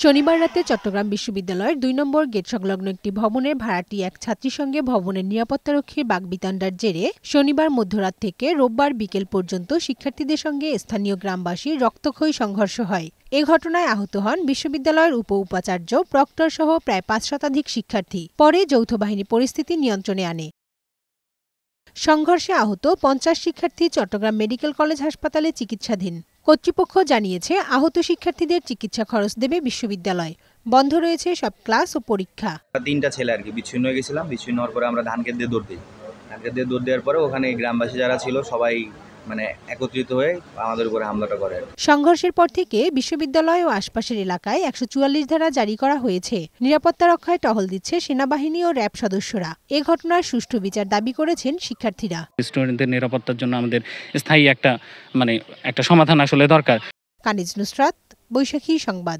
শনিবার রাতে চট্টগ্রাম বিশ্ববিদ্যালয়ের ২ নম্বর গেট সংলগ্ন একটি ভবনের ভাড়াটি এক ছাত্রীর সঙ্গে ভবনের নিরাপত্তারক্ষীর বাগবিতণ্ডার জেরে শনিবার মধ্যরাত থেকে রোববার বিকেল পর্যন্ত শিক্ষার্থীদের সঙ্গে স্থানীয় গ্রামবাসীর রক্তক্ষয়ী সংঘর্ষ হয়। এ ঘটনায় আহত হন বিশ্ববিদ্যালয়ের উপাচার্য, প্রক্টর সহ প্রায় ৫ শতাধিক শিক্ষার্থী। পরে যৌথ বাহিনী পরিস্থিতি নিয়ন্ত্রণে আনে। সংঘর্ষে আহত ৫০ শিক্ষার্থী চট্টগ্রাম মেডিকেল কলেজ হাসপাতালে চিকিৎসাধীন। কর্তৃপক্ষ জানিয়েছে, আহত শিক্ষার্থীদের চিকিৎসা খরচ দেবে বিশ্ববিদ্যালয়। বন্ধ রয়েছে সব ক্লাস ও পরীক্ষা। ৩টা ছেলে আর কি বিচ্ছিন্ন হয়ে গেছিলাম। বিচ্ছিন্ন হওয়ার পরে আমরা ধানক্ষেত দিয়ে দৌড় দিই। ধানক্ষেত দিয়ে দৌড় দেওয়ার পরে ওখানে গ্রামবাসী যারা ছিল সবাই একত্রিত হয়ে আমাদের উপরে হামলাটা করে। সংঘর্ষের পর থেকে বিশ্ববিদ্যালয় ও আশপাশের এলাকায় ১৪৪ ধারা জারি করা হয়েছে। নিরাপত্তা রক্ষায় টহল দিচ্ছে সেনাবাহিনী ও র‍্যাব সদস্যরা। এ ঘটনার সুষ্ঠু বিচার দাবি করেছেন শিক্ষার্থীরা। স্টুডেন্টদের নিরাপত্তার জন্য আমাদের স্থায়ী একটা সমাধান আসলে দরকার। কানিজ নুসরাত, বৈশাখী সংবাদ।